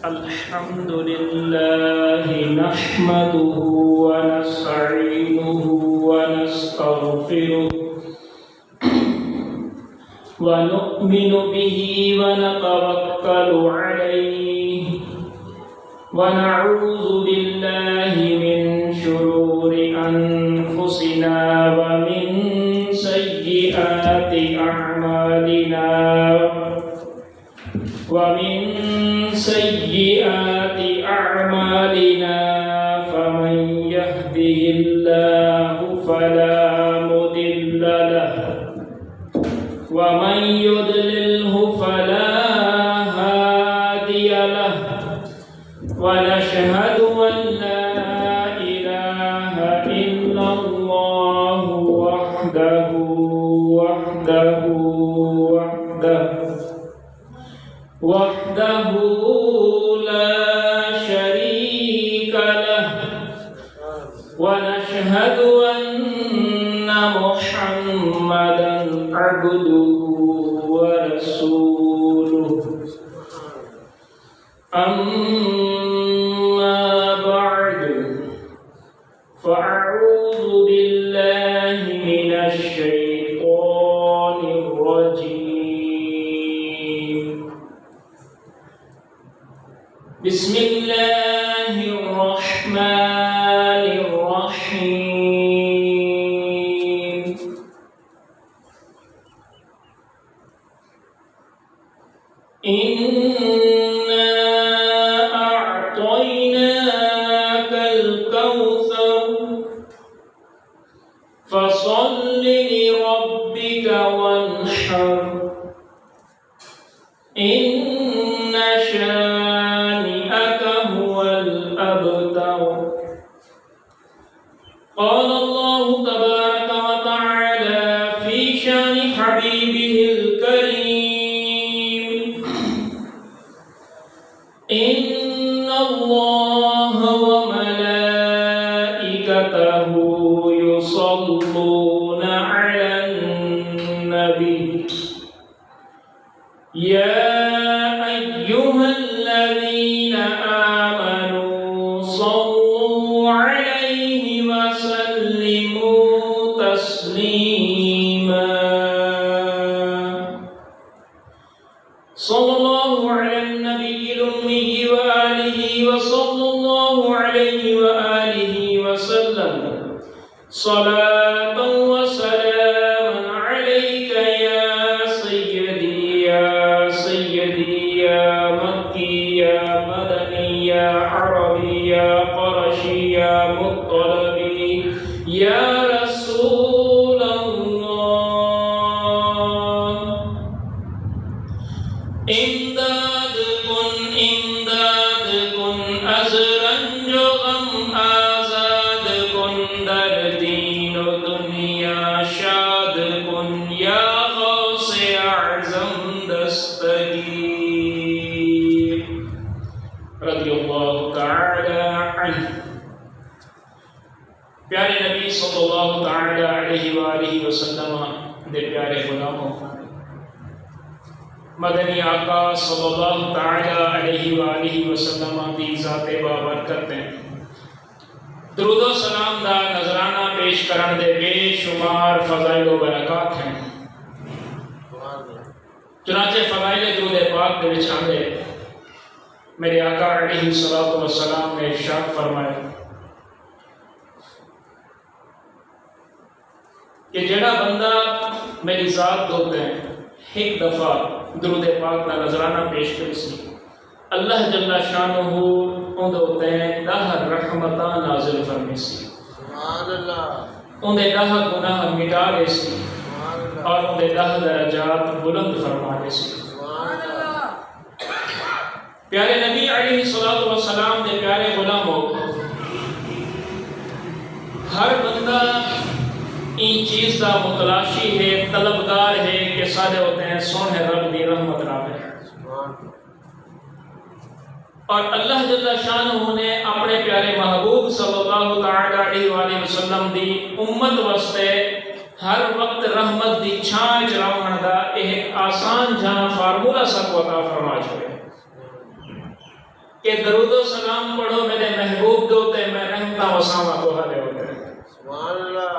الحمد لله نحمده ونستعينه ونستغفره ونؤمن به ونتوكل عليه ونعوذ بالله من شرور أنفسنا ومن سيئات أعمالنا فمن يهده الله فلا مضل له ومن يضلله فلا هادي له ونشهد أن لا إله إلا الله وحده لا شريك له ونشهد أن محمدا عبده ورسوله أما بعد فأعوذ بالله من الشيطان الرجيم بسم الله الرحمن الرحيم إنا أعطيناك الكوثر فصل لربك وانحر إن شانئك هو الأبتر. قال الله تبارك وتعالى في شان حبيبه الكريم إن الله وملائكته يصلون على النبي يا أيها الذين آمنوا صلوا عليه وسلموا تسليما. صلى الله على النبي الأمي وآله وصلى الله عليه وآله وسلم صلاة وسلاما عليك يا سيدي يا سيدي يا مكي يا مدني يا عربي يا قرشي يا مطلبي يا رسول الله. امداد کن ازرنج و غم آزاد کن در دین و دنیا شاد کن یا غوث اعظم دستگیر رضی اللہ تعالی عنہ. پیارے نبی صلی اللہ تعالی علیہ وآلہ وسلم دے پیارے غلاموں، مدنی آقا صلی اللہ تعالی علیہ وآلہ وسلم دی ذات بابرکت ہیں درود و سلام دا نظرانہ پیش کرن دے بے شمار فضائل و برکات ہیں. چنانچہ فضائل درود پاک دے وچ آندے میرے آقا علیہ الصلوۃ والسلام نے ارشاد فرمایا کہ جڑا بندہ میری ذات دوتے ہیں ایک دفعہ درود پاک کا نظرانہ پیش کری سی، اللہ جل شانہ اون ہوتے ہیں 10 رحمتاں نازل فرمی سی، سبحان اللہ، اون دے 10 گناہ مٹا دے سی اور اون دے 10 درجات بلند فرما دے سی، سبحان اللہ. پیارے نبی علیہ الصلوۃ والسلام دے پیارے غلاموں، ہر بندہ این چیز دا متلاشی ہے، طلبگار ہے کہ سارے ہوتے ہیں سونے رب دی رحمت راوے، اور اللہ جل شانہ نے اپنے پیارے محبوب صلی اللہ تعالی علیہ وآلہ وسلم دی امت واسطے ہر وقت رحمت دی چھان چلاون دا ایک آسان جہاں فارمولا سب عطا فرما چھوڑے کہ درود و سلام پڑھو میرے محبوب دوتے میں رحمتہ وسامہ تو حلے ہوتے ہیں سبحان اللہ۔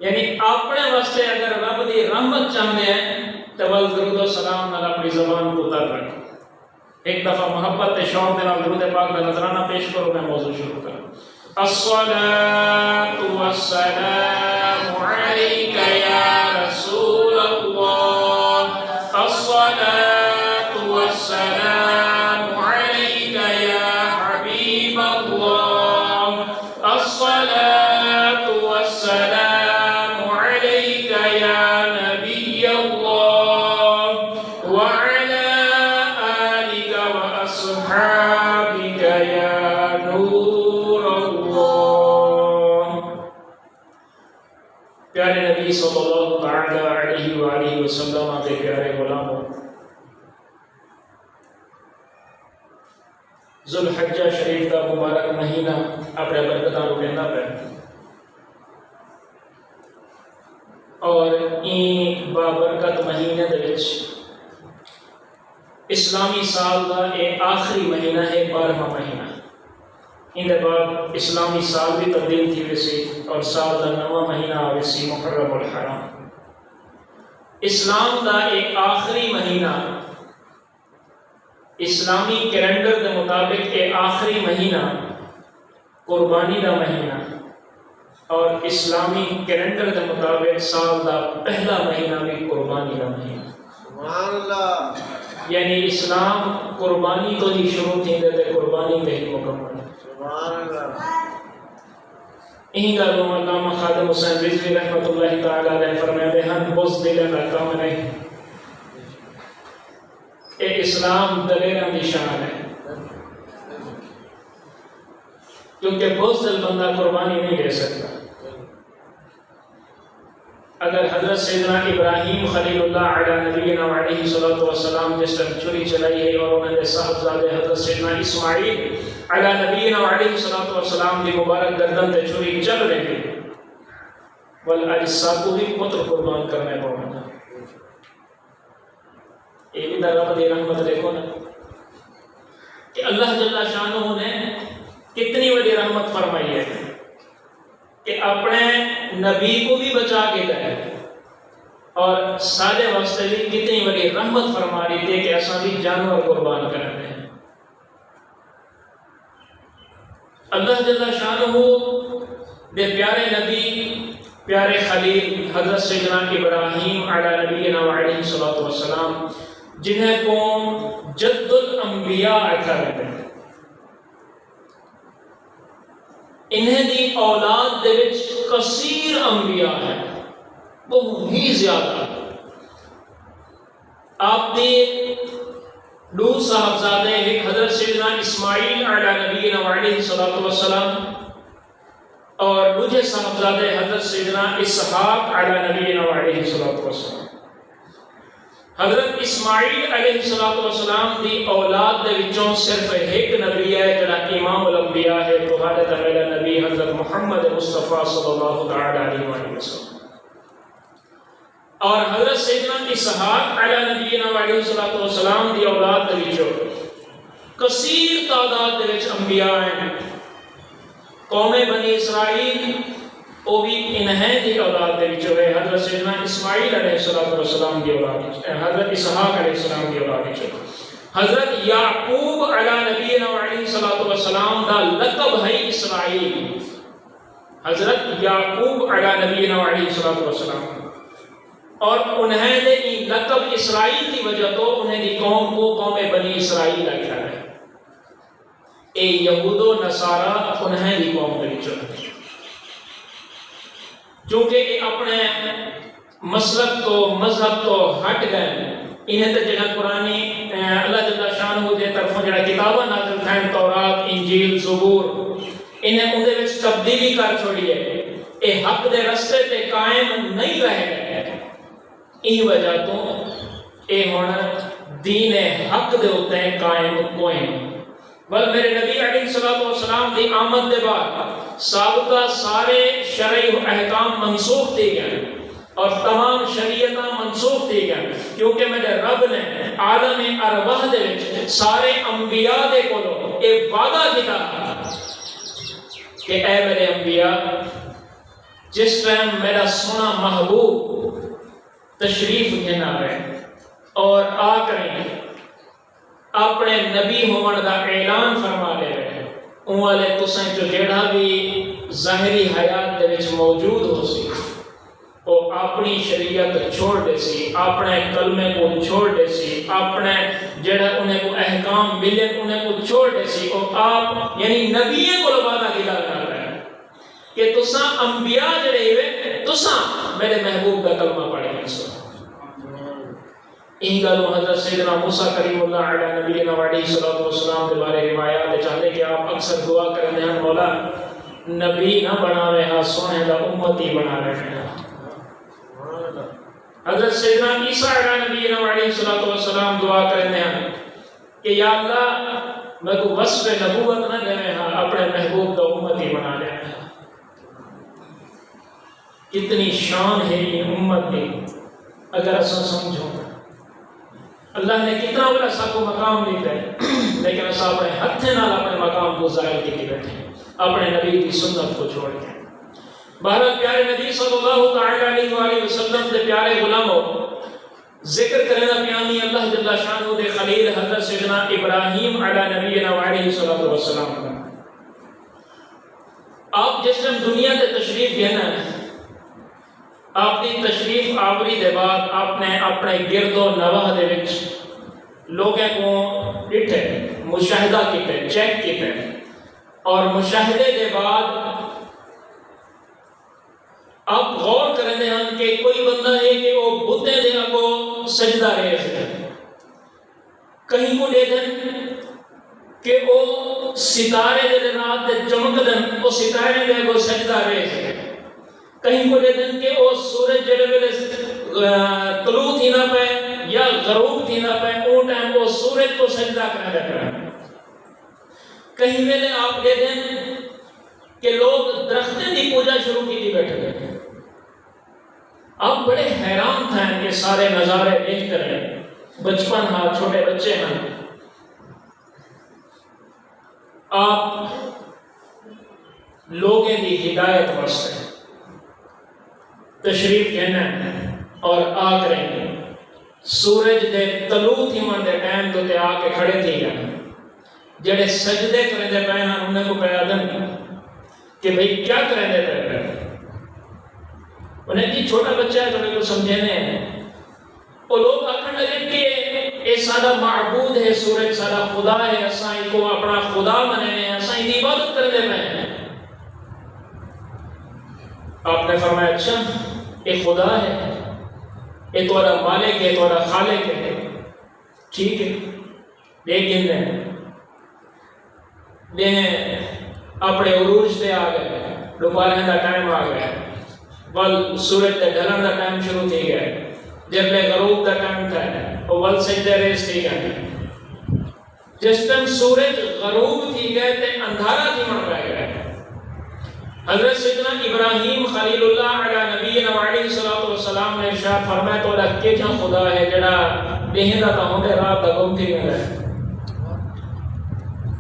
یعنی اپنے واسطے اگر رب دی رحمت چاہتے ہیں تو درود و سلام نال اپنی زبان کو تر رکھ۔ ایک دفعہ محبت تے شوق دے نال درود پاک دا نذرانہ پیش کرو، میں موضوع شروع کروں۔ الصلاة والسلام عليك يا رسول الله، الصلاة والسلام عليك يا حبيب الله، الصلاة والسلام عليك يا نبي الله وعلى آلك وأصحابك يا نور الله۔ پیارے نبی صلی اللہ تعالی علیہ وآلہ وسلم کے پیارے غلاموں، ذوالحجہ شریف کا مبارک مہینہ اپنے برکتاں نو لینا پہ اور این بابرکت مہینے دے وچ اسلامی سال کا یہ آخری مہینہ ہے، 12واں مہینہ۔ ان دے بعد اسلامی سال بھی تبدیل تھی ویسی اور سال کا نواں مہینہ ویسی محرم الحرام۔ اسلام کا ایک آخری مہینہ اسلامی کیلنڈر کے مطابق یہ آخری مہینہ قربانی کا مہینہ، اور اسلامی کیلنڈر کے مطابق سال کا پہلا مہینہ بھی قربانی کا مہینہ۔ سبحان اللہ۔ یعنی اسلام قربانی تو ہی شروع تھی تے قربانی تے ہی مکمل۔ سبحان اللہ۔ یہی گلوں علامہ خادم حسین رضوی رحمۃ اللہ تعالی علیہ فرماتے ہیں بزدل کا کام نہیں، اے اسلام دلیراں دی شان ہے، کیونکہ بزدل بندہ قربانی نہیں دے سکتا۔ اگر حضرت سیدنا ابراہیم خلیل اللہ علیہ نبینا علیہ الصلوۃ والسلام جس طرح چھری چلائی ہے اور انہوں نے صاحبزادے حضرت سیدنا اسماعیل علیہ نبینا علیہ الصلوۃ والسلام کی مبارک گردن تے چھری چل رہی ہے، والاجسا کو بھی پتر قربان کرنے پڑا۔ یہ بھی رب دی رحمت دیکھو نا کہ اللہ جل شانہ نے کتنی بڑی رحمت فرمائی ہے کہ اپنے نبی کو بھی بچا کے گئے اور سارے واسطے بھی کتنی بڑی رحمت فرما رہی تھی کہ ایسا بھی جانور قربان کرتے ہیں۔ اللہ جل شانہ دے پیارے نبی پیارے خلیل حضرت سیدنا ابراہیم علیہ نبینا علیہ الصلوۃ والسلام جنہیں قوم جد الانبیاء کہتے ہیں، انہیں دی اولاد دے وچ کثیر انبیاء ہیں، بہت ہی زیادہ۔ آپ دے دو صاحبزادے ایک حضرت سیدنا اسماعیل علیہ نبینا علیہ الصلوۃ والسلام اور دوسرے صاحبزادے حضرت سیدنا اسحاق علیہ نبینا علیہ الصلوۃ والسلام۔ حضرت اسماعیل علیہ الصلوۃ والسلام دی اولاد دے وچوں صرف ایک نبی ہے جڑا امام الانبیاء ہے، تو حضرت میرا نبی حضرت محمد مصطفیٰ صلی اللہ تعالی علیہ وسلم۔ اور حضرت سیدنا اسحاق علیہ نبینا علیہ الصلوۃ والسلام دی اولاد دے وچوں کثیر تعداد دے وچ انبیاء ہیں۔ قوم بنی اسرائیل وہ بھی انہیں دی اولاد دے وچوں ہے، حضرت سیدنا اسماعیل علیہ السلام دی اولاد وچوں، حضرت اسحاق علیہ السلام دی اولاد وچوں۔ حضرت یعقوب علیہ نبینا علیہ السلام دا لقب ہے اسرائیل، حضرت یعقوب علیہ نبینا علیہ السلام، اور انہیں دے لقب اسرائیل کی وجہ تو انہیں دی قوم کو قوم بنی اسرائیل رکھا ہے۔ اے یہود و نصارہ انہیں دی قوم دے وچوں چونکہ یہ اپنے مسلک تو مذہب تو ہٹ گئے، انہیں تو جگہ قرآنی اللہ جل شانہ دے طرفوں جڑا کتاباں نازل تھیں تورات انجیل زبور انہیں ان دے وچ تبدیلی کر چھوڑی ہے، اے حق دے رستے تے قائم نہیں رہ گئے۔ این وجہ تو اے ہونا دین حق دے ہوتے ہیں قائم کوئی نہیں۔ بل میرے نبی علیہ السلام دی آمد دے بعد سابقہ سارے شرعی احکام منسوخ تھے گئے، اور تمام شریعتاں منسوخ تھی گئے، کیونکہ میرے رب نے عالم ارواح دے وچ سارے انبیاء دے کولوں ایک وعدہ کیتا کہ اے میرے انبیاء، جس ٹائم میرا سونا محبوب تشریف گھنا ہے اور آ کریں اپنے نبی ہون دا اعلان فرما لے رہے، ان والے تسیں جو جڑا بھی ظاہری حیات دے وچ موجود ہو سی وہ اپنی شریعت چھوڑ دے سی، اپنے کلمے کو چھوڑ دے سی، اپنے جڑا انہیں کو احکام ملے انہیں کو چھوڑ دے سی، اور آپ یعنی نبیوں کو وعدہ کیا کر رہے ہیں کہ تساں انبیاء جڑے ہوئے تساں میرے محبوب کا کلمہ پڑھیں گے۔ این گلوں حضرت سیدنا موسیٰ کریم اللہ علیہ نبینا علیہ الصلوۃ والسلام کے بارے روایات چاہتے کہ آپ اکثر دعا کرتے ہیں مولا نبی نہ بناوے ہاں سونے دا امتی بنا رہے ہیں۔ حضرت سیدنا عیسیٰ علیہ نبینا علیہ الصلوۃ والسلام دعا کرتے ہیں کہ یا اللہ میں کو وصف نبوت نہ دے ہاں اپنے محبوب کا امتی بنا لے۔ کتنی شان ہے یہ امت کی اگر ایسا سمجھو، اللہ نے کتنا بڑا سب کو مقام دیتا ہے، لیکن ایسا اپنے ہتھے نال اپنے مقام کو ظاہر کی بیٹھے اپنے نبی کی سنت کو چھوڑ کے۔ بہرحال پیارے نبی صلی اللہ تعالی علیہ وآلہ وسلم دے پیارے غلاموں، ذکر کرنا پیانی اللہ جل شانہ دے خلیل حضرت سیدنا ابراہیم علیہ نبینا علیہ الصلوۃ والسلام کا۔ آپ جس دن دنیا تے تشریف گھنا ہے، آپ کی تشریف آوری دے بعد آپ نے اپنے گرد و نواح دے وچ لوگوں کو ڈٹھے مشاہدہ کیتے چیک کیتے، اور مشاہدے دے بعد آپ غور کرنے ہیں کہ کوئی بندہ ہے کہ وہ بتے دے کو سجدہ رہے ہیں، کہیں کو دے دیں کہ وہ ستارے دے رات دے چمک دیں وہ ستارے دے کو سجدہ رہے ہیں، کہیں کو دے دیں کہ وہ سورج جڑے ویلے طلوع تھی نہ پہ یا غروب تھی نہ پہ وہ ٹائم وہ سورج کو سجدہ کرنے لگا، کہیں ویلے آپ دے دیں کہ لوگ درختیں دی پوجا شروع کی تھی بیٹھے گئے۔ آپ بڑے حیران تھے کہ سارے نظارے دیکھ کر، بچپن ہاں چھوٹے بچے ہیں، آپ لوگوں کی ہدایت واسطے تشریف گھنا اور آ کریں سورج دے طلوع تھی من دے ٹائم تو تے آ کے کھڑے تھی گئے، جڑے سجدے کریں دے پہنا انہیں کو پیادن کہ بھئی کیا کریں دے پہنا، انہیں جی چھوٹا بچہ ہے تو انہیں کو سمجھنے ہیں، وہ لوگ آکھن لگے کہ اے سادہ معبود ہے سورج، سادہ خدا ہے، اسائیں کو اپنا خدا منے ہیں، اسائیں کی عبادت کر دے پہنے۔ آپ نے فرمایا اچھا یہ خدا ہے، یہ تمہارا مالک ہے، تمہارا خالق ہے، ٹھیک ہے لیکن اپنے عروج سے آ گئے، دوپہر کا ٹائم آ گیا، ول سورج کے ڈھلن کا ٹائم شروع تھی گیا، جب غروب کا ٹائم تھا وہ ول سجدے ریس تھی گئے، جس ٹائم سورج غروب تھی گئے تے اندھارا تھی من رہ گئے۔ حضرت سیدنا ابراہیم خلیل اللہ علیہ نبینا علیہ الصلوۃ والسلام نے ارشاد فرمایا تو کہ کیا خدا ہے جڑا دیہندا تا ہوندے رات دا گم تھی گیا ہے،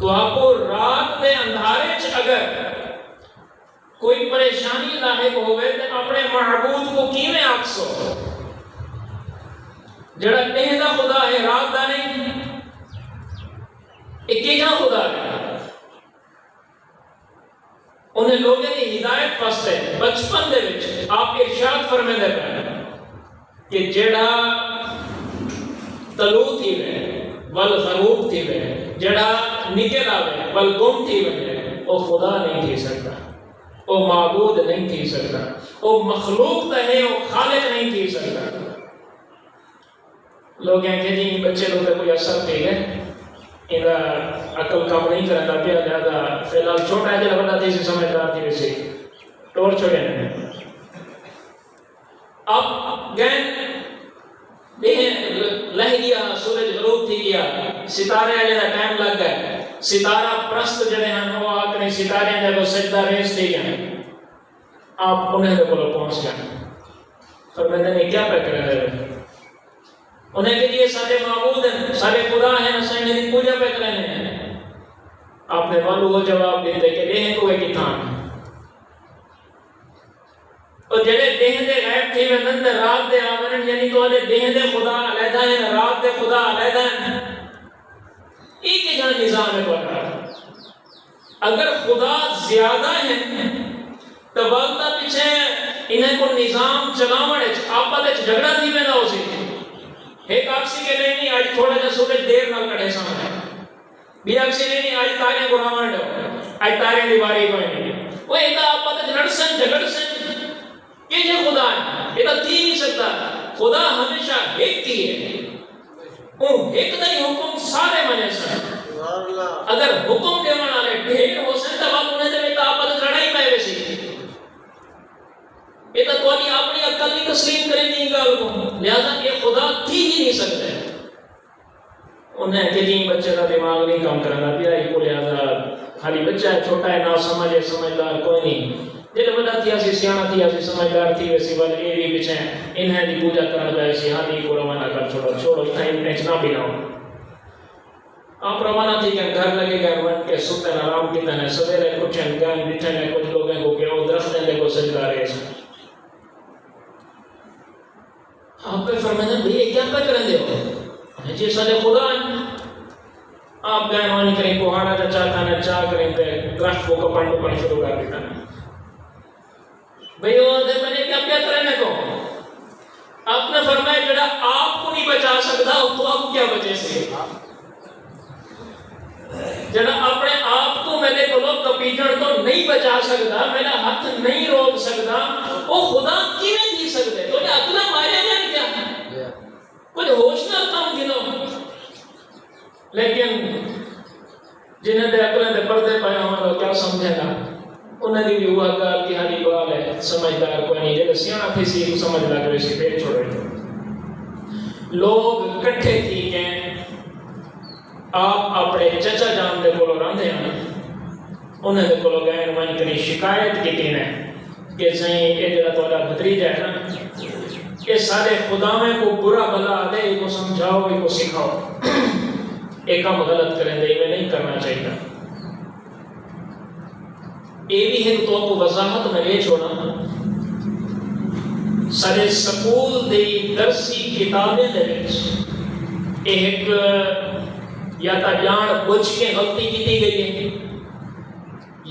تو آپ کو رات دے اندھارے چ اگر کوئی پریشانی لاحق ہوئے تو اپنے معبود کو کیویں آکسو، جڑا دیہندا خدا ہے رات دا نہیں، ایک کیا خدا ہے۔ انہیں لوگوں کی ہدایت واسطے بچپن دے وچ آپ ارشاد فرمے دے پے کہ جڑا طلوع تھی وے ول غروب تھی وے، جڑا نکل آوے ول گم تھی وے، وہ خدا نہیں تھی سکتا، وہ معبود نہیں تھی سکتا، وہ مخلوق تے ہے، وہ خالق نہیں تھی سکتا۔ لوگ کہیں کہ جی بچے لوگ کوئی اثر تھی ہے، انہا عقل کام نہیں کرتا پیا، لہذا فی الحال چھوٹا ہے جب بڑا تھی سے سمجھدار تھی ویسے ٹور چھوڑے ہیں۔ اب گئے لہ گیا، سورج غروب تھی گیا، ستارے آلے دا ٹائم لگ گئے، ستارہ پرست جڑے ہیں وہ آکنے ستارے ہیں جب سجدہ ریس تھی گئے، آپ انہیں دے بولو پہنچ گئے۔ فرماتے ہیں کیا پہ کر رہے ہیں؟ انہیں کہ یہ سارے معبود ہیں، سارے خدا ہیں، اسے انہیں پوجا پہ کرنے ہیں۔ آپ نے والو وہ جواب دیتے کہ دیہیں کوئے کی تھان اور جڑے دیہیں دے غیب تھی وندن دے رات دے آورن، یعنی تو آدھے دیہیں دے خدا علیحدہ ہیں، رات دے خدا علیحدہ ہیں، ایک ہی جان نظام ہے پڑھ رہا ہے۔ اگر خدا زیادہ ہیں تو وقتہ پیچھے انہیں کو نظام چلاوڑے آپا دے جھگڑا تھی میں نہ ہو سی ایک آپسی کے لئے نہیں آج تھوڑا جا سورج دیر نہ کڑے سامنے بھی آپسی لئے نہیں آج تارے گرامان ڈھو آج تارے دیواری کوئی نہیں وہ ایک آپا دے لڑسن جھگڑ سن یہ جو خدا ہے یہ تو تھی نہیں سکتا۔ خدا ہمیشہ ایک کی ہے، ایک نہیں حکم سارے منے سن۔ اگر حکم دے من آلے ڈھیر ہو سکتا وقت انہیں دے بیتا آپا دے لڑائی پہ ویسی یہ تو کوئی اپنی عقل نہیں تسلیم کرے نہیں گا کو، لہذا یہ خدا تھی ہی نہیں سکتے۔ انہیں کہ نہیں بچے کا دماغ نہیں کام کرنا پیا یہ کو، لہذا خالی بچہ ہے چھوٹا ہے نہ سمجھے سمجھدار کوئی نہیں، جب بڑا تھی آسی سیانا تھی آسی سمجھدار تھی ویسی بل اے بھی پیچھے انہیں بھی پوجا کرنا جائے سی ہاں نہیں کو روانہ کر چھوڑو تھائیں پہنچنا بھی نہ ہو۔ آپ روانہ تھی کہ گھر لگے گئے ون کے سکتے آرام کی تنہیں سویرے کچھ گان بٹھے نے کچھ لوگوں کو کہ وہ درخت نے کو سجدہ رہے ہیں۔ آپ پہ فرمانا بھئی کیا پہ کریں دے ہو جی سالے خدا ہیں آپ گئے مانی کریں کوہاڑا جا چاہتا ہے چاہ کریں پہ درخت کو کپنڈ پر شروع کر دیتا ہے بھئی وہ دے بنے کیا کیا کرنے کو آپ نے فرمایا جڑا آپ کو نہیں بچا سکتا تو آپ کیا بچے سے جڑا اپنے آپ کو میرے کو لوگ کپیجن تو نہیں بچا سکتا میرا ہاتھ نہیں روک سکتا وہ خدا کیویں جی سکتے تو یہ اکلا مارے جائے کیا کچھ ہوش نہ کام گنو لیکن جنہیں دے اکلیں دے پردے پائے ہمارا کیا سمجھے گا انہیں دی بھی ہوا گال کی حالی بال ہے سمجھدار کوئی نہیں جب سیانا تھی سی سمجھ لگا ویسی پیٹ چھوڑے لوگ کٹھے تھی کہ آپ اپنے چچا جان دے کولو راندے ہیں انہیں دے کولو گئے نمائن کنی شکایت کی تین ہے کہ سہیں یہ جڑا توڑا بھتریج ہے نا یہ سارے خدا میں کو برا بلا دے ایک کو سمجھاؤ ایک کو سکھاؤ ایک کام غلط کریں دے میں نہیں کرنا چاہیے یہ بھی ہے تو آپ کو وضاحت میں لے چھوڑا سارے سکول دے درسی کتابیں دے ایک یا تا جان بچ کے غلطی کی دی گئی ہے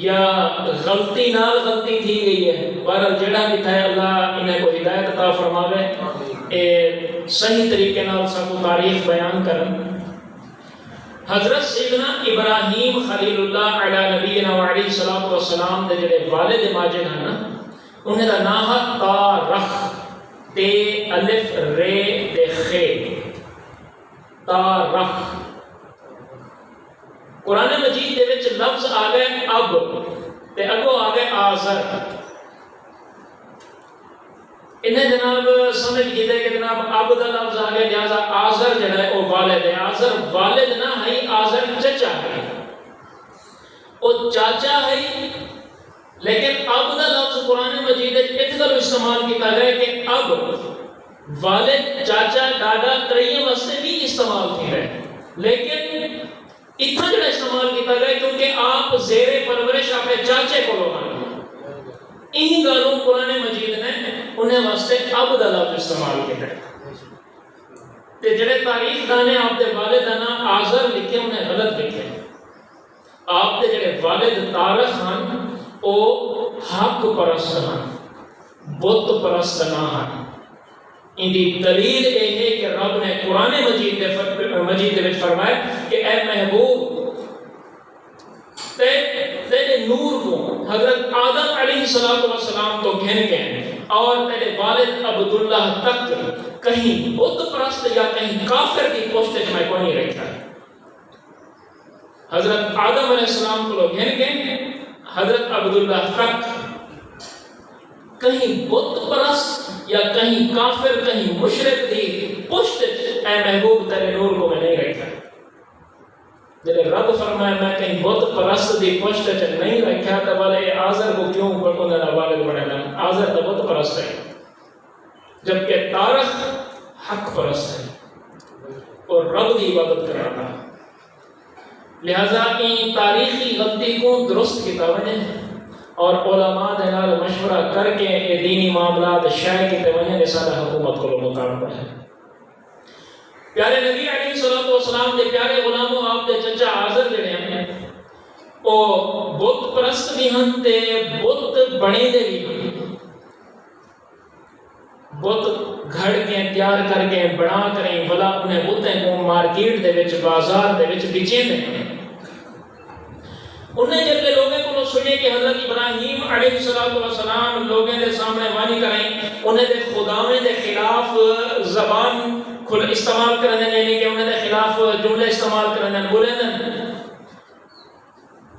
یا غلطی نال غلطی تھی گئی ہے بہرحال جڑا بھی تھا اللہ انہیں کو ہدایت عطا فرماوے اے صحیح طریقے نال سب کو تاریخ بیان کرن حضرت سیدنا ابراہیم خلیل اللہ علی نبینا وعلیہ الصلوۃ والسلام دے جڑے والد ماجد ہیں نا انہیں دا نام ہے تارخ تے الف رے تے خے تارخ قرآن مجید دے وچ لفظ آگئے اب تے اگو آگئے آزر انہیں جناب سمجھ گئے کہ جناب اب دا لفظ آگئے لہذا آزر جڑا ہے وہ والد ہے آزر والد نہ ہے آزر چچا ہے وہ چاچا ہے لیکن اب دا لفظ قرآن مجید اتنا استعمال کیتا گئے کہ اب والد چاچا دادا ترین واسطے بھی استعمال کی رہے لیکن اتنا جڑا استعمال کیتا گیا کیونکہ آپ زیر پرورش اپنے چاچے کو لوگ انہی گالوں قرآن مجید نے انہیں واسطے اب دا لفظ استعمال کیتا ہے تے جڑے تاریخ دانے آپ دے والد نام آزر لکھے انہیں غلط لکھے آپ دے جڑے والد تارخ ہیں او حق پرست ہیں بت پرست نہ ہیں ان دی دلیل یہ ہے کہ رب نے قرآن مجید میں فرمایا کہ اے محبوب تیرے نور کو حضرت آدم علیہ السلام تو گھن کے اور تیرے والد عبداللہ تک کہیں بت پرست یا کہیں کافر کی پوسٹ میں کوئی نہیں رکھا حضرت آدم علیہ السلام کو گھن کے حضرت عبداللہ تک کہیں بت پرست یا کہیں کافر کہیں مشرک دی پشت اے محبوب تیرے نور کو میں نہیں رکھا جب رب فرمائے میں کہیں بت پرست دی پشت نہیں رکھا تو والے آزر کو کیوں انہوں نے والد بنے گا آزر تو بت پرست ہے جبکہ تارخ حق پرست ہے اور رب کی عبادت کرانا. لہذا ان تاریخی غلطی کو درست کی توجہ ہے اور علماء دے نال مشورہ کر کے یہ دینی معاملات شائع کی توجہ نے سارا حکومت کو مطالبہ ہے. پیارے نبی علیہ الصلوۃ والسلام دے پیارے غلاموں آپ دے چچا حاضر جڑے ہیں او بت پرست بھی ہن تے بت بنے دے بھی ہن. بت گھڑ کے تیار کر کے بنا کریں بلا انہیں بتیں کو مارکیٹ دے وچ بازار دے وچ بیچے دے. انہیں جب کہ لوگوں کو سنے کہ حضرت ابراہیم علیہ السلام لوگوں کے سامنے وانی کریں انہیں دے خداویں دے خلاف زبان کھل استعمال کرنے نہیں کہ انہیں دے خلاف جملے استعمال کرنے بولے دیں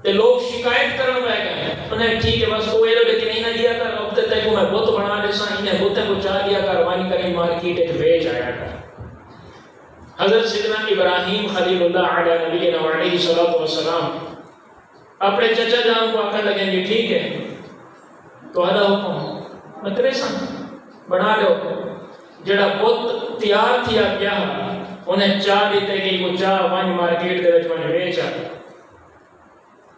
تے لوگ شکایت کرنے پہ گئے. انہیں ٹھیک ہے بس وہ یہ لیکن انہیں دیا کر اب تک میں بت بنا لے سا انہیں بتیں کو چاہ دیا کر وانی کریں مارکیٹ ایک بیچ آیا کر. حضرت سیدنا ابراہیم خلیل اللہ علیہ نبی علیہ السلام اپنے چچا جان کو آکر لگیں گے ٹھیک ہے تو ہدا حکم مکرے سن بنا لو. جڑا بت تیار تھیا کیا انہیں چاہ دیتے کہ وہ چاہ وانی مارکیٹ دے وچ وانی بیچا.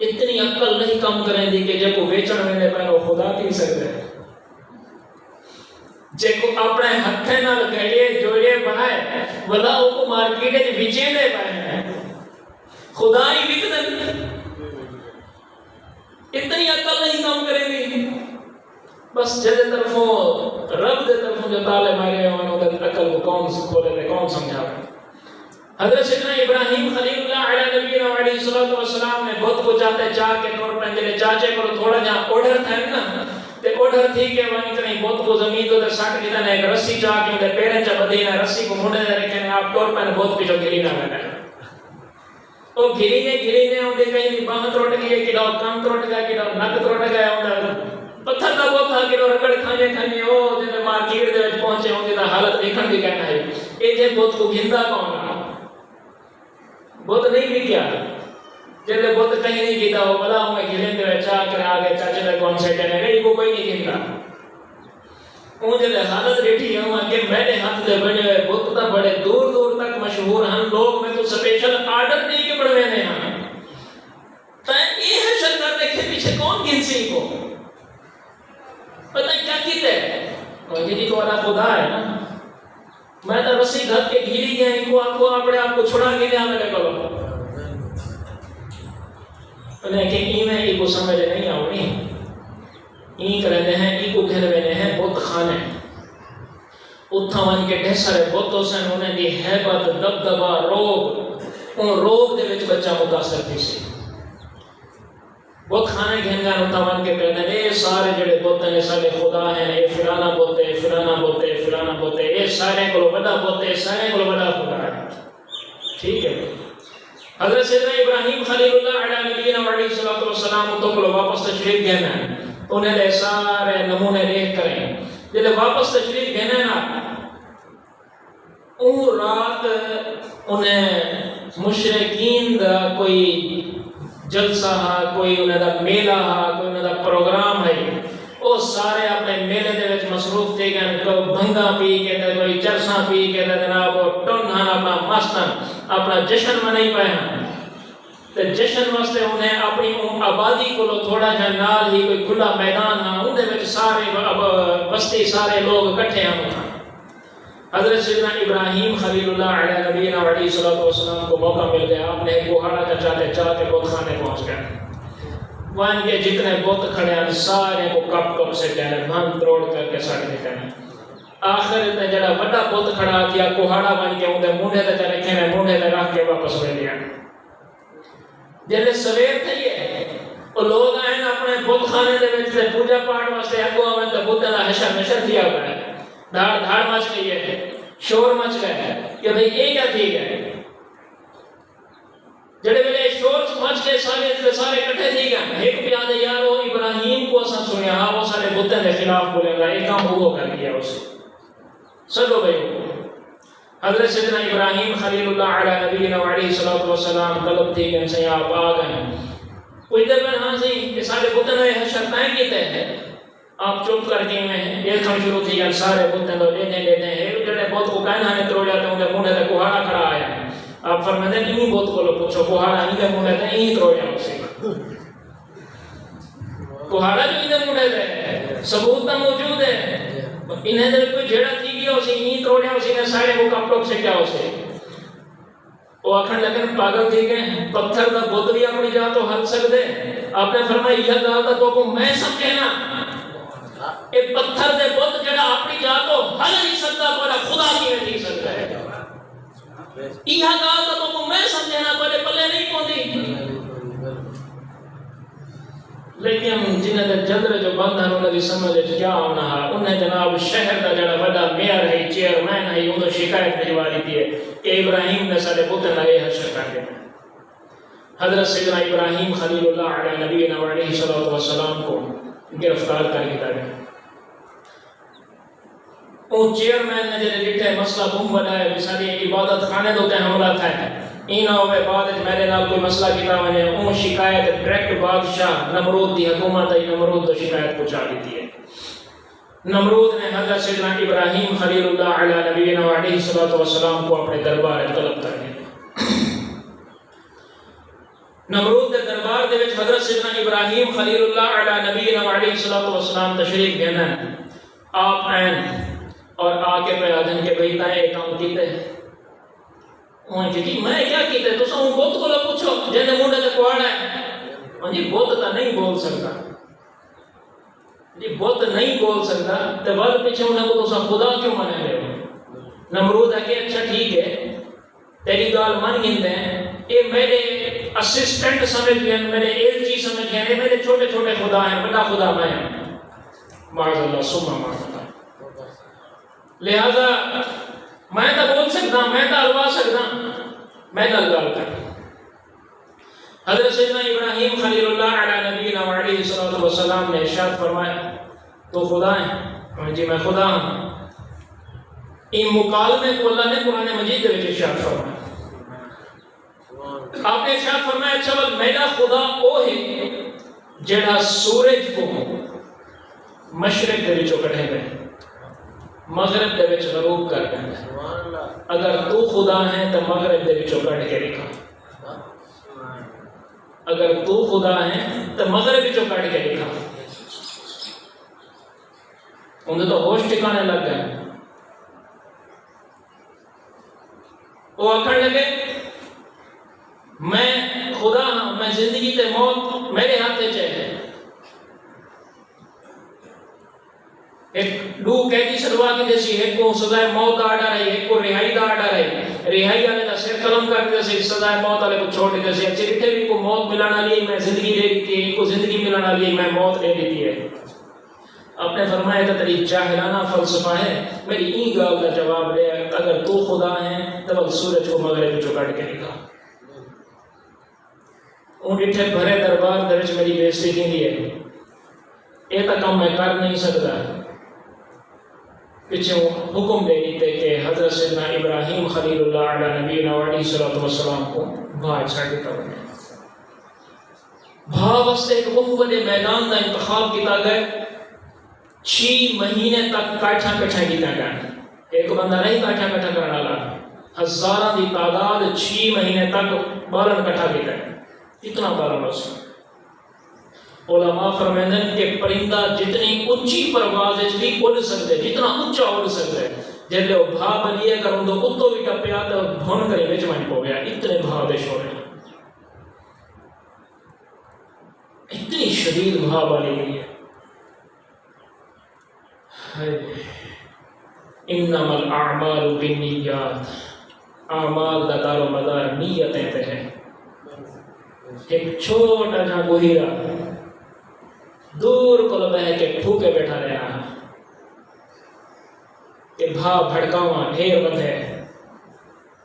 اتنی عقل نہیں کم کریں دی کہ جب کو ویچن میں پہلو خدا کی سکتے ہیں جے کو اپنے ہتھے نال گئے جوڑے بنائے بلا وہ کو مارکیٹ وچ بیچے دے پائے ہیں خدا ہی وک دے. اتنی عقل نہیں کام کرے گی. بس جدے طرفوں رب دے طرفوں جو تعلیم آئے ہیں انہوں نے عقل کو کون کھولے دے کون سمجھا رہے. حضرت سیدنا ابراہیم خلیل اللہ علیہ نبی علیہ السلام نے بہت کو چاہتے چاہ کے طور پر جنہیں چاچے کو تھوڑا جہاں اوڈر تھا نا تے اوڈر تھی کہ وانی کریں بہت کو زمین تو ساٹھ دیتا نے ایک رسی چاہ کے انہیں پیرن چاہ بدینا رسی کو مونڈے دے رکھے آپ طور پر بہت پیچھو گری نہ ملے. وہ گھری نے انہیں کہیں بھی باہم تروٹ گئے کڑاؤ کام تروٹ گیا کڑاؤ نک تروٹ گیا انہیں پتھر کا بہت تھا کڑاؤ رکڑ کھانے وہ جنہیں مارکیٹ دے پہنچے ہوں گے حالت دیکھن بھی کہنا ہے یہ جب بہت کو گھندا کون رہا بہت نہیں بھی کیا جب بہت کہیں نہیں گھندا ہو بلا ہوں میں گھلیں دے چاہ کر آگے چاچے لے کون سے کہنے گئے وہ کوئی نہیں گھندا. وہ جب حالت ریٹھی ہوں کہ میں نے ہاتھ دے بڑے بہت تا بڑے دور دور تک مشہور ہیں لوگ میں تو سپیشل آرڈر نہیں کے بڑھوے نے ہیں تو یہ ہے شرکت دیکھے پیچھے کون گنسی کو پتہ کیا کیتے ہیں گھری کو والا خدا ہے نا میں تو رسی گھت کے گھیری گیا ان کو آپ کو اپنے آپ کو چھڑا کے لیا میرے کو انہیں کہ ایمیں یہ کو سمجھ نہیں آؤنی این کرنے ہیں ای کو گھر میں ہیں بہت خانے اتھا ون کے ڈھے سارے بہتوں سے انہیں دی حیبت دبدبہ روگ ان روگ دے وچ بچہ متاثر تھی سی بہت کھانے گھن گان اتھا ون کے کہتے ہیں اے سارے جڑے بہتے ہیں سارے خدا ہیں اے فلانا بہتے فلانا بہتے فلانا بہتے اے سارے کو بڑا بہتے سارے کو بڑا خدا ہے. ٹھیک ہے حضرت سیدنا ابراہیم خلیل اللہ علیہ نبی علیہ السلام تو کو واپس تشریف گئے ہیں انہیں دے سارے نمونے دیکھ کریں جب واپس تشریف گئے نا اون رات انہیں مشرقین دا کوئی جلسہ ہا کوئی انہیں دا میلہ ہا کوئی انہیں دا پروگرام ہے وہ سارے اپنے میلے دے وچ مصروف تھے گئے کوئی بھنگا پی کے دے کوئی چرساں پی کے دے جناب ٹن ہاں اپنا مستن اپنا جشن منائی پائے ہیں تے جشن واسطے انہیں اپنی آبادی کو تھوڑا جہاں نال ہی کوئی کھلا میدان ہاں اندھے وچ سارے بستی سارے لوگ کٹھے ہیں. حضرت سیدنا ابراہیم خلیل اللہ علیہ نبی علیہ السلام کو موقع مل گیا آپ نے کوہاڑا کا چاہتے چاہتے بہت خانے پہنچ گئے وہاں کے جتنے بہت کھڑے ہیں سارے کو کپ کپ سے کہنے بھن تروڑ کر کے ساڑھ دیتے ہیں. آخر اتنے جڑا بڑا بہت کھڑا کیا کوہاڑا بن کے اندھے مونڈے تے رکھے ہیں مونڈے تے رکھ کے واپس لے لیا. جیسے سویر تھے یہ وہ لوگ آئے نا اپنے بہت خانے دے وچ تے پوجا پاٹ واسطے اگو آویں تے بہت دا حشر نشر کیا ہوا ہے دھاڑ دھاڑ مچ گئی ہے شور مچ گیا ہے کہ بھئی یہ کیا تھی گئے جڑے ویلے شور مچ کے سارے کٹھے تھی گئے ایک پیادے یارو ابراہیم کو اساں سنیا ہاں وہ سارے بتوں کے خلاف بولے گا ایک کام وہ کر دیا اسے سنو بھائی. حضرت سیدنا ابراہیم خلیل اللہ علیہ نبی علیہ السلام طلب تھی کہ سے آپ آ گئے کچھ دیر میں ہاں سے کہ سارے بتوں نے حشر تائیں کیتے ہیں آپ چپ کر کے میں دیکھنا شروع کی یار سارے بتیں تو لینے ہیں جڑے بت کو کہنا ہے تروڑیا تو ان کے منہ تے کوہاڑا کھڑا آیا آپ فرماتے ہیں نہیں بت کو پوچھو کوہاڑا ان کے منہ تے نہیں تروڑیا اسے کوہاڑا جو ان کے منہ تے ثبوت تو موجود ہے انہیں دے کوئی جھیڑا تھی گیا اسے نہیں تروڑیا اسے نے سارے وہ کپ ٹوک سے کیا اسے وہ آخر لیکن پاگل تھی گئے پتھر دا بت بھی اپنی جا تو حل سکتے آپ نے فرمایا یہ گال تو کو میں سمجھنا ایک پتھر دے بت جڑا اپنی جا تو حل نہیں سکتا بڑا خدا کی نہیں سکتا ہے یہ گال تو کو میں سمجھنا بڑے پلے نہیں پوندی لیکن جنہیں دے جندر جو بند ہیں انہیں دی سمجھ کیا ہونا ہے انہیں جناب شہر دا جڑا وڈا میئر ہے چیئرمین ہے انہوں شکایت بھجوا دی ہے کہ ابراہیم نے سارے بتیں لگے حشر کر دیں حضرت سیدنا ابراہیم خلیل اللہ علیہ نبینا علیہ الصلوۃ والسلام کو گرفتار کر کے گئے وہ چیئرمین نے جڑے ڈٹھے مسئلہ بم بنایا مثالی عبادت خانے دوتے حملہ تھا اینا ہوئے بعد میرے نال کوئی مسئلہ کیتا ونے اون شکایت ڈائریکٹ بادشاہ نمرود دی حکومت ہے نمرود تو شکایت پہنچا دیتی ہے نمرود نے حضرت سیدنا ابراہیم خلیل اللہ علیہ نبینا علیہ الصلوۃ والسلام کو اپنے دربار میں طلب کر لیا نمرود دے دربار دے وچ حضرت سیدنا ابراہیم خلیل اللہ علیہ نبینا علیہ الصلوۃ والسلام تشریف دینا آپ آئیں اور آ کے پہ آدھن کے بھئی تائیں ایک کام کیتے انہیں جی میں کیا کیتے تو سا ہوں بہت کو لوگ پوچھو جنہیں مونڈے تے کوڑا ہے جی بہت تا نہیں بول سکتا جی بہت نہیں بول سکتا تو بعد پیچھے انہیں کو تو سا خدا کیوں مانے رہے ہو نمرود ہے کہ اچھا ٹھیک ہے تیری گال مان گنتے ہیں یہ میرے اسسٹنٹ سمجھ گئے میرے ایلچی سمجھ گئے میرے چھوٹے چھوٹے خدا ہیں بڑا خدا میں معاذ اللہ سمہ معاذ اللہ لہذا میں تو بول سکتا میں تو الوا سکتا میں تو الگال کر حضرت سیدنا ابراہیم خلیل اللہ علیہ نبینا علیہ الصلوۃ والسلام نے ارشاد فرمایا تو خدا ہے جی میں خدا ہوں ان مکالمے کو اللہ نے قرآن مجید کے ارشاد فرمایا آپ نے ارشاد فرمایا اچھا بل میرا خدا وہ ہے جڑا سورج کو مشرق دے وچوں کڈھے گئے مغرب دے وچ غروب کر دیں اگر تو خدا ہے تو مغرب دے وچوں کڈھ کے دکھا اگر تو خدا ہے تو مغرب وچوں کڈھ کے دکھا انہیں تو ہوش ٹھکانے لگ گئے وہ آکھن لگے میں خدا ہوں میں زندگی تے موت میرے ہاتھ چاہے ایک دو قیدی سلوا کی جیسی ایک کو سزائے موت آڈا رہی ایک کو رہائی دا آڈا رہی رہائی آنے دا سر قلم کر دی جیسی سزائے موت آلے کو چھوڑ دی جیسی اچھے رکھتے بھی کو موت ملانا لیے میں زندگی دے دیتی ہے کو زندگی ملانا لیے میں موت دے دیتی ہے آپ نے فرمایا کہ تیری جاہلانہ فلسفہ ہے میری این گال کا جواب دے اگر تو خدا ہے تب سورج کو مغرب جو کٹ کے دکھا ان ڈٹھے بھرے دربار درج میری بےزتی کی لیے یہ تک کم میں کر نہیں سکتا پیچھے حکم دے دیتے کہ حضرت سیدنا ابراہیم خلیل اللہ علیہ نبینا علیہ الصلوۃ والسلام کو بھائی چھاڑ دیتا بنے بھا واسطے ایک بہت بڑے میدان کا انتخاب کیتا گئے 6 مہینے تک کاٹھا کٹھا کیتا گیا ایک بندہ نہیں کاٹھا کٹھا کرنا لگا ہزارہ دی تعداد 6 مہینے تک بالن کٹھا کیتا گیا اتنا بالن رسول علماء فرمائیں کہ پرندہ جتنی اونچی پرواز بھی اڑ سکتے جتنا اونچا اڑ سکتے جب وہ بھا بلیے کر ان کو اتو بھی ٹپیا تو بھون کری وچ وہیں پو گیا اتنے بھا دے چھوڑے اتنی شدید بھا بالی گئی ہے انما الاعمال بالنیات اعمال دا دار و مدار نیتیں پہ ہے ایک چھوٹا جہاں گوہیرا دور کو لبا ہے کہ پھوکے بیٹھا رہا کہ بھا بھڑکاواں ڈھیر بند ہے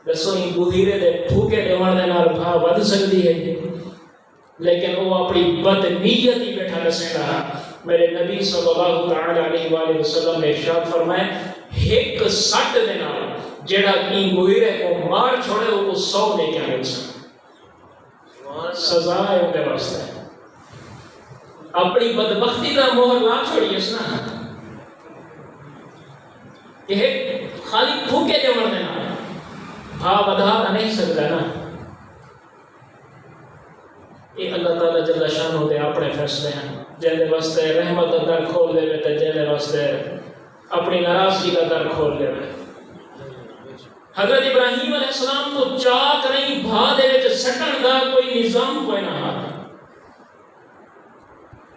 دسو ہی گوہیرے دے پھوکے دے وڑنے نال بھا ود سکتی ہے لیکن وہ اپنی بد نیت ہی بیٹھا رسے رہا میرے نبی صلی اللہ تعالی علیہ وآلہ وسلم نے ارشاد فرمائے ایک سٹ دے نال جڑا کی گوہیرے کو مار چھوڑے وہ 100 لے کے مل سکتا سزا ہے ان کے واسطے اپنی بدبختی کا مہر لا چھوڑیے نا کہ خالی پھوکے جو مرنے نا بھا بدھا کا نہیں سکتا نا. یہ اللہ تعالیٰ جل شان ہوتے اپنے فیصلے ہیں جیسے واسطے رحمت کا در کھول دے تو جیسے واسطے اپنی ناراضگی کا در کھول دے. حضرت ابراہیم علیہ السلام کو چاک نہیں بھا دے وچ سٹن دا کوئی نظام کوئی نہ ہاتھ.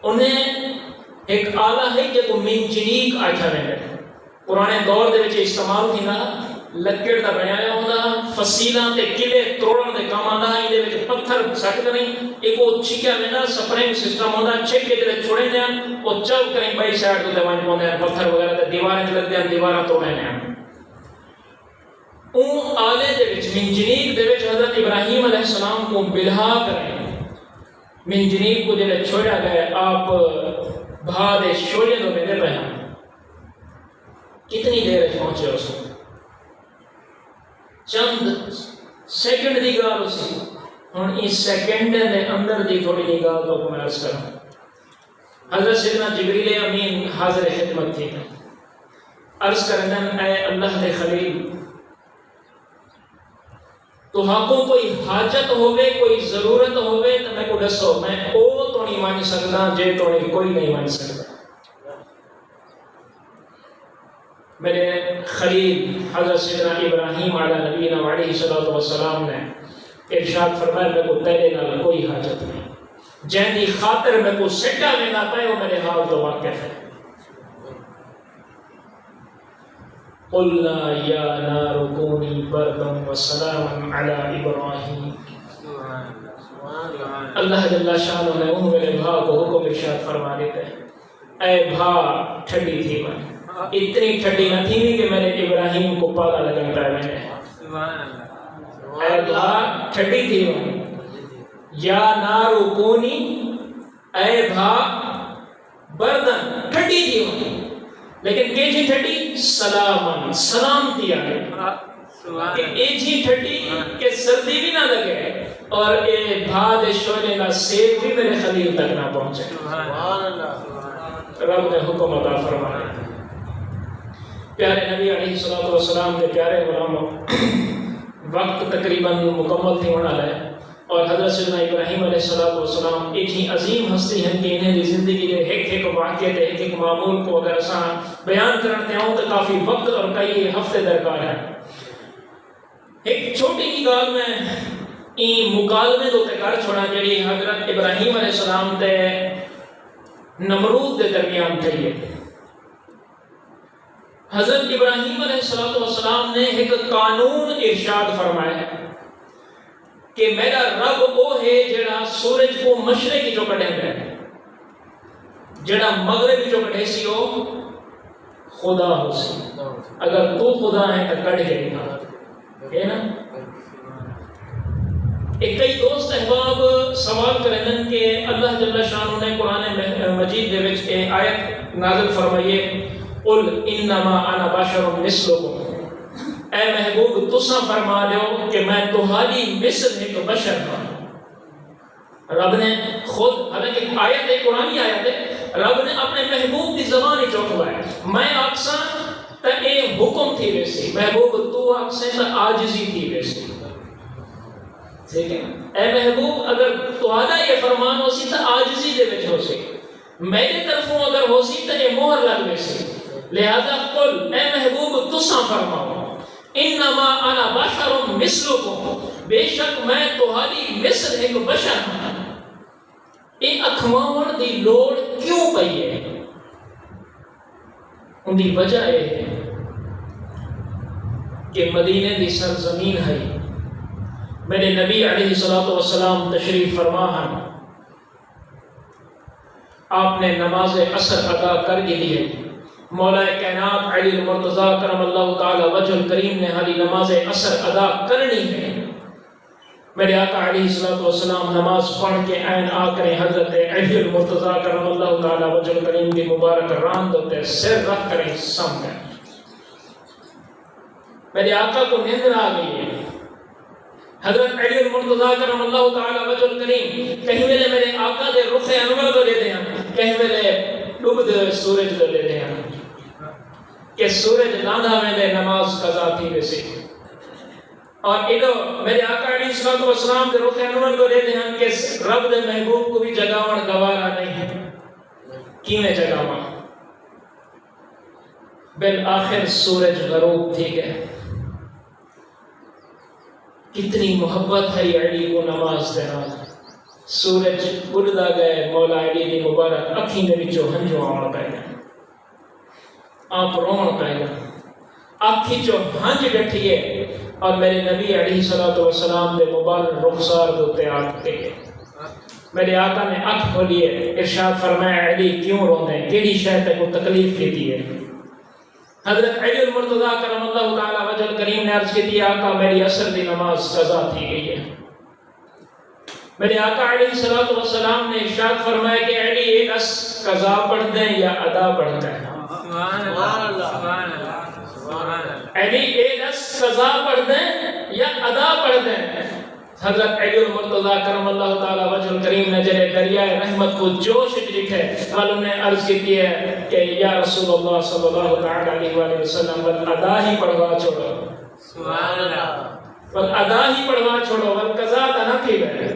انہیں ایک آلہ ہے کہ کو منجنیق آٹھا رہے پرانے دور دے وچ استعمال تھی نا لکڑ دا بنایا ہوندا فصیلاں تے قلعے توڑن دے کام آندا ہے. دے وچ پتھر سٹ نہیں ایک او چھکیا میں نا سپرنگ سسٹم ہوندا چھک کے تے چھوڑے نے او چل کریں بائی سائیڈ تے ون پوندے پتھر وغیرہ تے دیواراں تے لگدے دیواراں توڑے نے. او آلے دے وچ منجنیق دے وچ حضرت ابراہیم علیہ السلام کو بلہا کریں منجنیق کو جڑے چھوڑا گئے آپ بھا دے شولے دو میں دے پہ کتنی دیر پہنچے اس کو چند سیکنڈ دی گال اسی ہن اس سیکنڈ دے اندر دی تھوڑی دی گال تو میں عرض کروں. حضرت سیدنا جبریل امین حاضر خدمت تھی عرض کرنا اے اللہ دے خلیل تو ہاکو کوئی حاجت ہوئے کوئی ضرورت ہوئے تو میں کو دسو میں او تو نہیں مان سکتا جے تو نہیں کوئی نہیں مان سکتا. میرے خلیل حضرت سیدنا ابراہیم علیہ نبینا علیہ الصلوۃ والسلام نے ارشاد فرمایا میں کو تیرے نال کوئی حاجت نہیں جن دی خاطر میں کو سٹا میں نہ پائے وہ میرے حال تو واقف ہے. قلنا یا نار کونی بردا وسلاما علی ابراہیم. اللہ جل شانہ نے ان میرے بھا کو حکم ارشاد فرما دیتے ہیں اے بھا ٹھنڈی تھی میں اتنی ٹھنڈی نہ تھی کہ میں نے ابراہیم کو پالا لگن پایا میں نے اے بھا ٹھنڈی تھی میں یا نار کونی اے بھا بردن ٹھنڈی تھی میں لیکن کیجی ٹھنڈی سلامن سلام دیا گیا کہ ایجی ٹھنڈی کہ سردی بھی نہ لگے اور اے بھاد شولے نہ سیب بھی میرے خلیل تک نہ پہنچے. رب نے حکم عطا فرمایا. پیارے نبی علیہ الصلوۃ والسلام کے پیارے غلاموں وقت تقریباً مکمل تھی ہونا ہے اور حضرت سیدنا ابراہیم علیہ السلام ایک ہی عظیم ہستی ہیں کہ انہیں زندگی کے ایک واقعے تے ایک معمول کو اگر اساں بیان کرتے ہوں تو کافی وقت اور کئی ہفتے درکار ہے. ایک چھوٹی کی گال میں این مکالمے دو تے کر چھوڑا جڑی حضرت ابراہیم علیہ السلام تے نمرود دے درمیان تھی. حضرت ابراہیم علیہ السلام نے ایک قانون ارشاد فرمایا کہ میرا رب وہ ہے جڑا سورج کو مشرق جو کٹے ہے جڑا مغرب جو کٹے سی ہو خدا ہو سی. اگر تو خدا ہے تو کٹ کے دکھا ہے نا. ایک کئی دوست احباب سوال کریں کہ اللہ جل شانہ نے قرآن مجید دے وچ آیت نازل فرمائیے قل انما انا بشر مثلکم اے محبوب تساں فرما دیو کہ میں تہاڈی مثل ایک بشر ہوں. رب نے خود حالانکہ آیت ہے قرآنی آیت ہے رب نے اپنے محبوب کی زبان ہی چوکھوایا میں آکساں تا اے حکم تھی ویسی محبوب تو آکسیں تا عاجزی تھی ویسی. ٹھیک ہے اے محبوب اگر تہاڈا یہ فرمان ہو سی تا عاجزی دے وچ ہو سی میرے طرفوں اگر ہو سی تا یہ مہر لگ ویسی. لہذا قل اے محبوب تساں فرماؤ انما انا بشر مثلکم بے شک میں تہاڈی مثل ایک بشر ہوں. یہ اکھواؤن دی لوڑ کیوں پئی ہے؟ ان دی وجہ یہ ہے کہ مدینے دی سرزمین ہے میرے نبی علیہ الصلوۃ والسلام تشریف فرما ہیں آپ نے نماز عصر ادا کر دی ہے. مولا کائنات علی المرتضی کرم اللہ تعالی وجہ الکریم نے حالی نماز عصر ادا کرنی ہے. میرے آقا علیہ الصلوۃ والسلام نماز پڑھ کے عین آ کریں حضرت علی المرتضی کرم اللہ تعالی وجہ الکریم کی مبارک راند ہوتے سر رکھ کریں سامنے. میرے آقا کو نیند آ گئی ہے. حضرت علی المرتضی کرم اللہ تعالی وجہ الکریم کہیں میرے آقا دے رخ انور کو دے دیں کہیں ویلے ڈوب دے سورج دے لے ہیں کہ سورج لاندھا ویلے نماز قضا تھی ویسے اور ایڈو میرے آقا علیہ الصلوۃ والسلام دے رخ انور کو دے ہیں کہ رب دے محبوب کو بھی جگاون گوارا نہیں کیویں جگاواں بالآخر سورج غروب تھی گئے کتنی محبت ہے علی کو نماز دینا سورج بڑھدا گئے مولا علی دی مبارک اکھیں دے وچوں ہنجو آون پے گئے آپ رون پے گئے اکھی چوں ہنج ڈٹھیے اور میرے نبی علیہ الصلوۃ والسلام دے مبارک رخسار دے آنکھ کے میرے آقا نے آنکھ کھولیے ارشاد فرمایا علی کیوں روندے ہیں کیڑی شے تے کو تکلیف کیتی ہے حضرت علی المرتضیٰ کرم اللہ تعالی وجہ الکریم نے عرض کی تھی آقا میری عصر دی نماز قضا تھی گئی ہے میرے آقا علیہ الصلوۃ والسلام نے ارشاد فرمایا کہ علی ایک قضا پڑھ دیں یا ادا پڑھ دیں سبحان اللہ سبحان اللہ علی ایک قضا پڑھ دیں یا ادا پڑھ دیں حضرت علی المرتضیٰ کرم اللہ تعالی وجہ الکریم نے جنہیں دریائے رحمت کو جوش لکھے والوں نے عرض کی ہے کہ یا رسول اللہ صلی اللہ تعالی علیہ وآلہ وسلم ادا ہی پڑھوا چھوڑو سبحان اللہ ادا ہی پڑھوا چھوڑو قضا تا نہ تھی گئے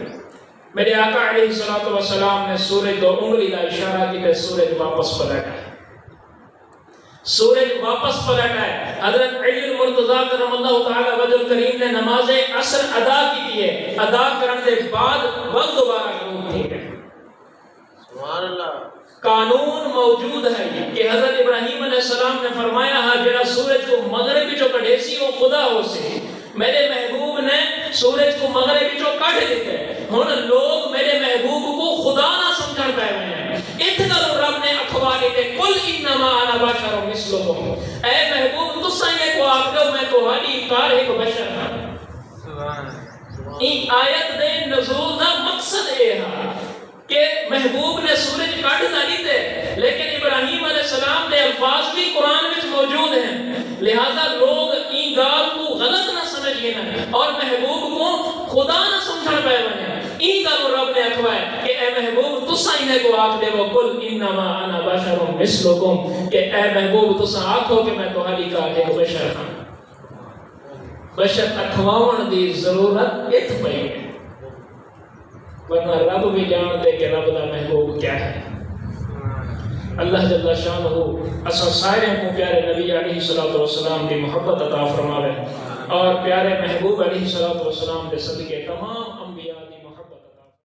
میرے آقا علیہ الصلوۃ والسلام نے سورج کو انگلی کا اشارہ کی کہ سورج واپس پلٹ آئے سورج واپس پلٹ آئے حضرت علی المرتضیٰ کرم اللہ تعالی وجہ الکریم نے نماز عصر ادا کی ہے ادا کرنے کے بعد وقت دوبارہ غروب تھی ہے سبحان اللہ قانون موجود ہے کہ حضرت ابراہیم علیہ السلام نے فرمایا ہے جڑا سورج کو مغرب جو کڈے سی وہ خدا ہو سے میرے محبوب نے سورج کو مغرب جو کڈ دیتے ہن لوگ میرے محبوب کو خدا نہ سمجھن پے ہوئے ہیں اتنا رب نے اخبار دیتے کل انما انا بشر مثلکم اے محبوب تساں یہ کو آپ لو میں تہاڈی کار ایک بشر ہاں سبحان اللہ این آیت دے نزول دا مقصد اے ہے کہ محبوب نے سورج کاٹ نہیں دے لیکن ابراہیم علیہ السلام دے الفاظ بھی قرآن میں موجود ہیں لہذا لوگ این گال کو غلط نہ سمجھیں اور محبوب کو خدا نہ سمجھن پے بنے این گال رب نے اخوایا کہ اے محبوب تساں انہیں کو آکھ دے وہ کل انما انا بشر مثلکم کہ اے محبوب تساں آکھو کہ میں تہاڈی کار ایک بشر ہاں بشر اکھواون دی ضرورت ات پئی ہے ورنہ رب بھی جان دے کہ رب دا محبوب کیا ہے اللہ جل شانہ اساں سارے کو پیارے نبی علیہ الصلوۃ والسلام کی محبت عطا فرماوے اور پیارے محبوب علیہ الصلوۃ والسلام کے صدقے تمام